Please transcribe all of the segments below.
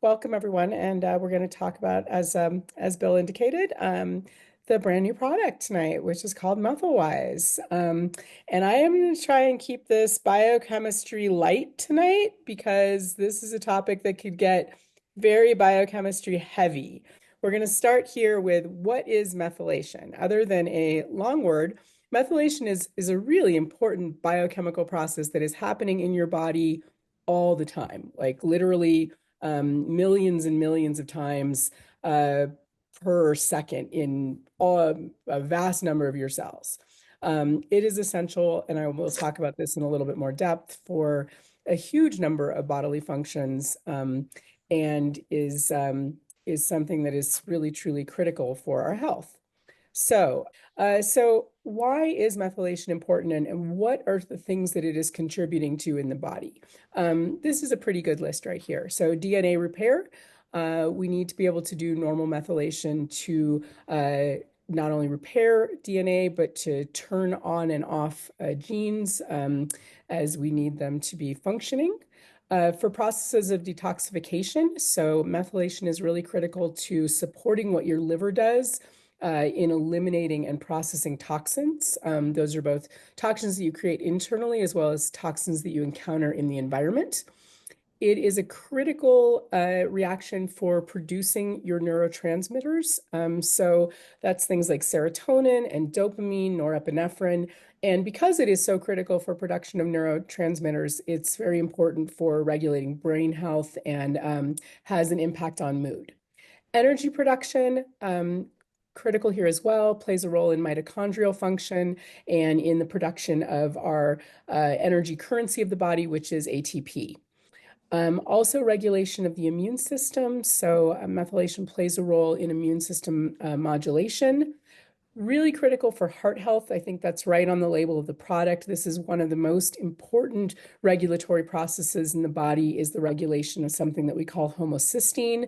welcome everyone, and we're going to talk about, as Bill indicated, the brand new product tonight, which is called Methyl Wise. And I am going to try and keep this biochemistry light tonight because this is a topic that could get very biochemistry heavy. We're going to start here with what is methylation? Other than a long word, methylation is a really important biochemical process that is happening in your body all the time, like literally millions and millions of times per second in a vast number of your cells. It is essential, and I will talk about this in a little bit more depth, for a huge number of bodily functions, and is something that is really, truly critical for our health. So why is methylation important, and what are the things that it is contributing to in the body? This is a pretty good list right here. So DNA repair, we need to be able to do normal methylation to not only repair DNA, but to turn on and off genes as we need them to be functioning. For processes of detoxification, so methylation is really critical to supporting what your liver does in eliminating and processing toxins. Those are both toxins that you create internally as well as toxins that you encounter in the environment. It is a critical reaction for producing your neurotransmitters. So that's things like serotonin and dopamine, norepinephrine. And because it is so critical for production of neurotransmitters, it's very important for regulating brain health and has an impact on mood. Energy production, critical here as well, plays a role in mitochondrial function and in the production of our energy currency of the body, which is ATP. Also regulation of the immune system. So methylation plays a role in immune system modulation. Really critical for heart health. I think that's right on the label of the product. This is one of the most important regulatory processes in the body, is the regulation of something that we call homocysteine,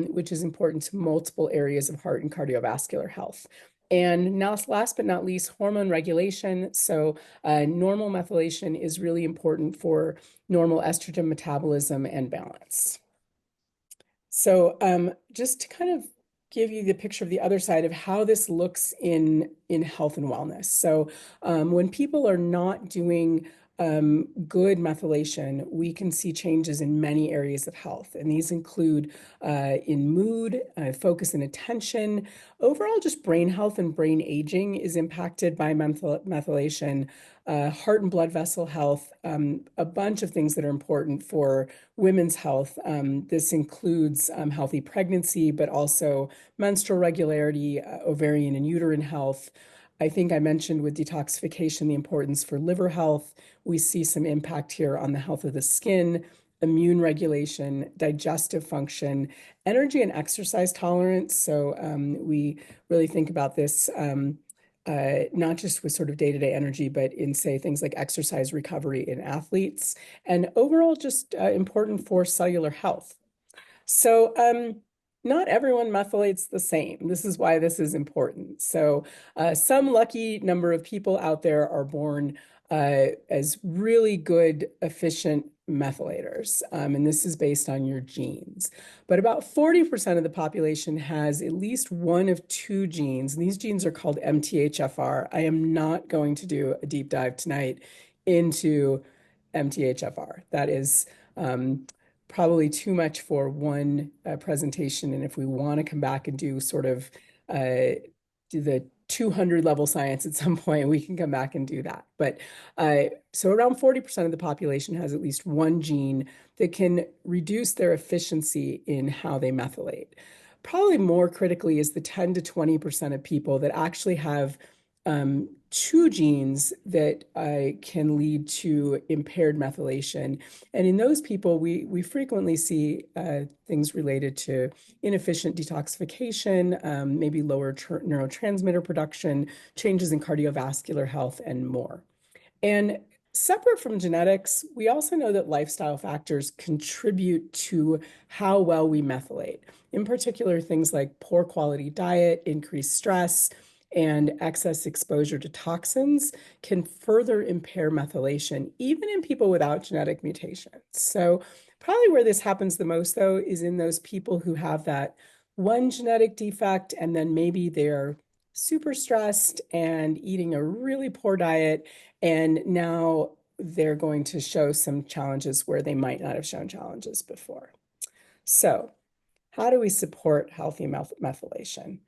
which is important to multiple areas of heart and cardiovascular health. And now, last but not least, hormone regulation. So normal methylation is really important for normal estrogen metabolism and balance. So just to kind of give you the picture of the other side of how this looks in health and wellness. So when people are not doing good methylation, we can see changes in many areas of health. And these include in mood, focus and attention. Overall, just brain health and brain aging is impacted by methylation. Heart and blood vessel health, a bunch of things that are important for women's health. This includes healthy pregnancy, but also menstrual regularity, ovarian and uterine health. I think I mentioned with detoxification the importance for liver health. We see some impact here on the health of the skin, immune regulation, digestive function, energy and exercise tolerance. So we really think about this not just with sort of day-to-day energy, but in, say, things like exercise recovery in athletes, and overall just important for cellular health. So not everyone methylates the same. This is why this is important. So some lucky number of people out there are born as really good, efficient methylators. And this is based on your genes. But about 40% of the population has at least one of two genes. And these genes are called MTHFR. I am not going to do a deep dive tonight into MTHFR. That is probably too much for one presentation. And if we want to come back and do sort of do the 200 level science at some point, we can come back and do that. But so around 40% of the population has at least one gene that can reduce their efficiency in how they methylate. Probably more critically is the 10 to 20% of people that actually have two genes that can lead to impaired methylation. And in those people, we frequently see things related to inefficient detoxification, maybe lower neurotransmitter production, changes in cardiovascular health, and more. And separate from genetics, we also know that lifestyle factors contribute to how well we methylate. In particular, things like poor quality diet, increased stress, and excess exposure to toxins can further impair methylation, even in people without genetic mutations. So Probably where this happens the most, though, is in those people who have that one genetic defect, and then maybe they're super stressed and eating a really poor diet, and now they're going to show some challenges where they might not have shown challenges before. So, how do we support healthy methylation?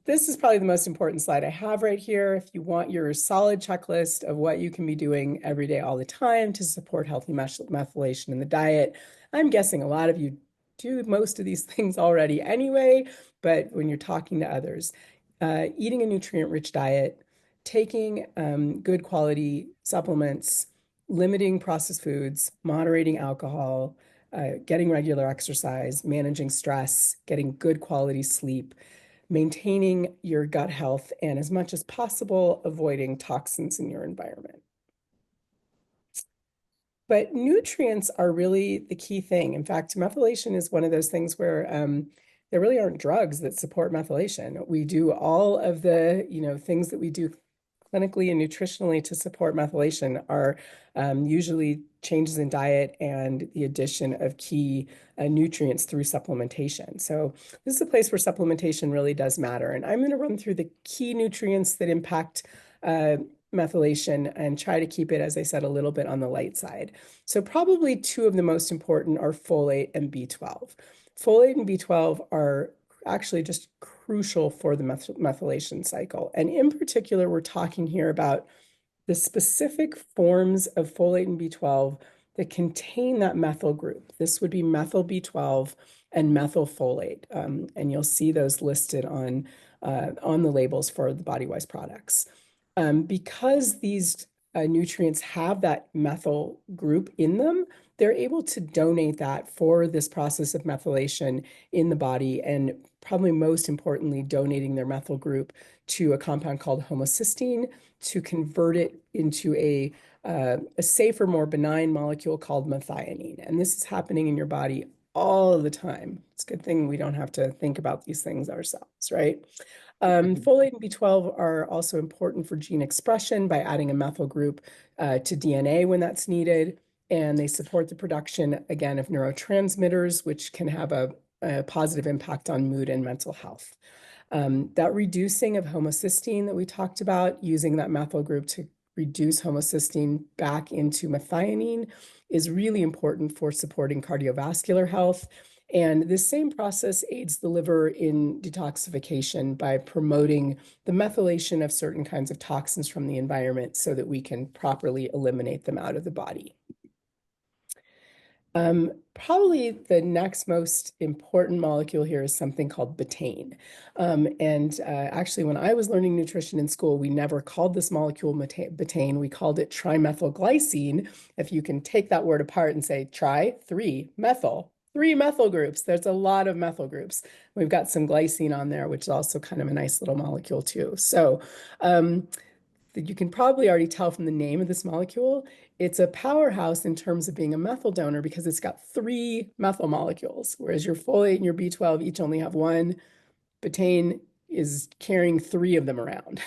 This is probably the most important slide I have right here. If you want your solid checklist of what you can be doing every day, all the time to support healthy methylation in the diet, I'm guessing a lot of you do most of these things already anyway, but when you're talking to others, eating a nutrient-rich diet, taking good quality supplements, limiting processed foods, moderating alcohol, getting regular exercise, managing stress, getting good quality sleep, maintaining your gut health, and as much as possible, avoiding toxins in your environment. But nutrients are really the key thing. In fact, methylation is one of those things where there really aren't drugs that support methylation. We do all of the, things that we do clinically and nutritionally to support methylation are usually changes in diet and the addition of key nutrients through supplementation. So this is a place where supplementation really does matter. And I'm going to run through the key nutrients that impact methylation and try to keep it, as I said, a little bit on the light side. So probably two of the most important are folate and B12. Folate and B12 are actually just crucial for the methylation cycle. And in particular, we're talking here about the specific forms of folate and B12 that contain that methyl group. This would be methyl B12 and methylfolate. And you'll see those listed on the labels for the Body Wise products. Because these nutrients have that methyl group in them, they're able to donate that for this process of methylation in the body, and probably most importantly, donating their methyl group to a compound called homocysteine to convert it into a safer, more benign molecule called methionine. And this is happening in your body all of the time. It's a good thing we don't have to think about these things ourselves, right? Folate and B12 are also important for gene expression by adding a methyl group to DNA when that's needed. And they support the production, again, of neurotransmitters, which can have a positive impact on mood and mental health. That reducing of homocysteine that we talked about, using that methyl group to reduce homocysteine back into methionine, is really important for supporting cardiovascular health. And this same process aids the liver in detoxification by promoting the methylation of certain kinds of toxins from the environment so that we can properly eliminate them out of the body. Probably the next most important molecule here is something called betaine. Actually, when I was learning nutrition in school, we never called this molecule betaine. We called it trimethylglycine. If you can take that word apart and say three methyl groups. There's a lot of methyl groups. We've got some glycine on there, which is also kind of a nice little molecule too. So you can probably already tell from the name of this molecule, it's a powerhouse in terms of being a methyl donor because it's got 3 methyl molecules, whereas your folate and your B12 each only have 1. Betaine is carrying 3 of them around.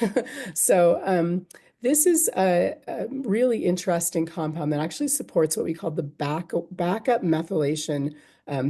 So this is a really interesting compound that actually supports what we call the backup methylation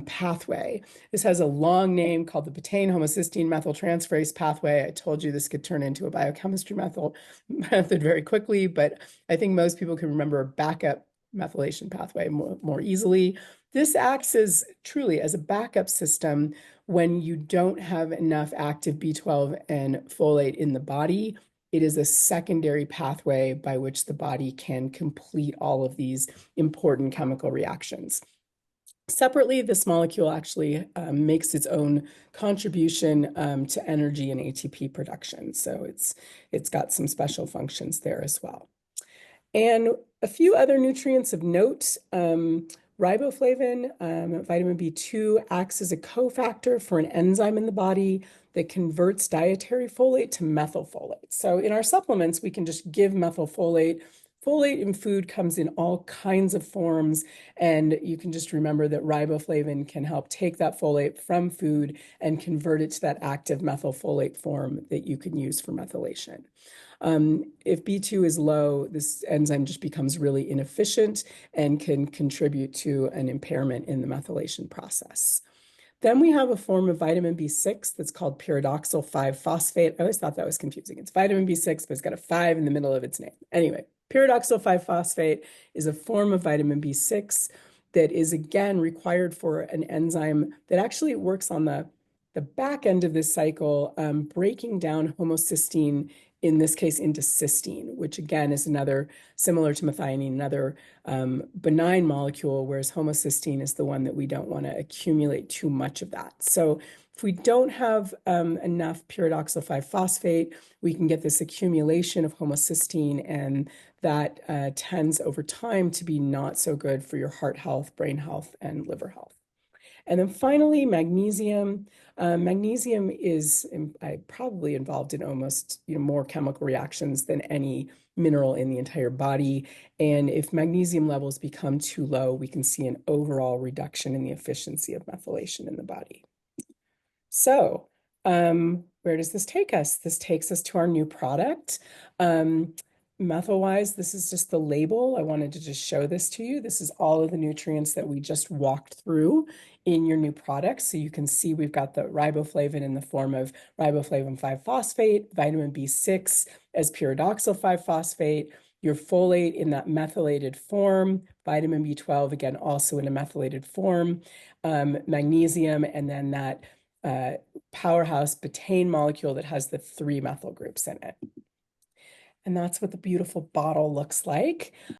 pathway. This has a long name called the betaine homocysteine methyltransferase pathway. I told you this could turn into a biochemistry method very quickly, but I think most people can remember a backup methylation pathway more easily. This acts as truly as a backup system when you don't have enough active B12 and folate in the body. It is a secondary pathway by which the body can complete all of these important chemical reactions. Separately, this molecule actually makes its own contribution to energy and ATP production. So it's got some special functions there as well. And a few other nutrients of note. Riboflavin, vitamin B2, acts as a cofactor for an enzyme in the body that converts dietary folate to methylfolate. So in our supplements, we can just give methylfolate folate in food comes in all kinds of forms, and you can just remember that riboflavin can help take that folate from food and convert it to that active methylfolate form that you can use for methylation. If B2 is low, this enzyme just becomes really inefficient and can contribute to an impairment in the methylation process. Then we have a form of vitamin B6 that's called pyridoxal 5-phosphate. I always thought that was confusing. It's vitamin B6, but it's got a 5 in the middle of its name. Anyway, pyridoxal 5-phosphate is a form of vitamin B6 that is, again, required for an enzyme that actually works on the back end of this cycle, breaking down homocysteine, in this case into cysteine, which again is another, similar to methionine, another benign molecule, whereas homocysteine is the one that we don't want to accumulate too much of that. So if we don't have enough pyridoxal 5-phosphate, we can get this accumulation of homocysteine, and that tends over time to be not so good for your heart health, brain health, and liver health. And then finally, magnesium. Magnesium is probably involved in almost more chemical reactions than any mineral in the entire body. And if magnesium levels become too low, we can see an overall reduction in the efficiency of methylation in the body. So where does this take us? This takes us to our new product. Methyl Wise, this is just the label. I wanted to just show this to you. This is all of the nutrients that we just walked through in your new product. So you can see we've got the riboflavin in the form of riboflavin 5-phosphate, vitamin B6 as pyridoxal 5-phosphate, your folate in that methylated form, vitamin B12, again, also in a methylated form, magnesium, and then that powerhouse betaine molecule that has the 3 methyl groups in it. And that's what the beautiful bottle looks like.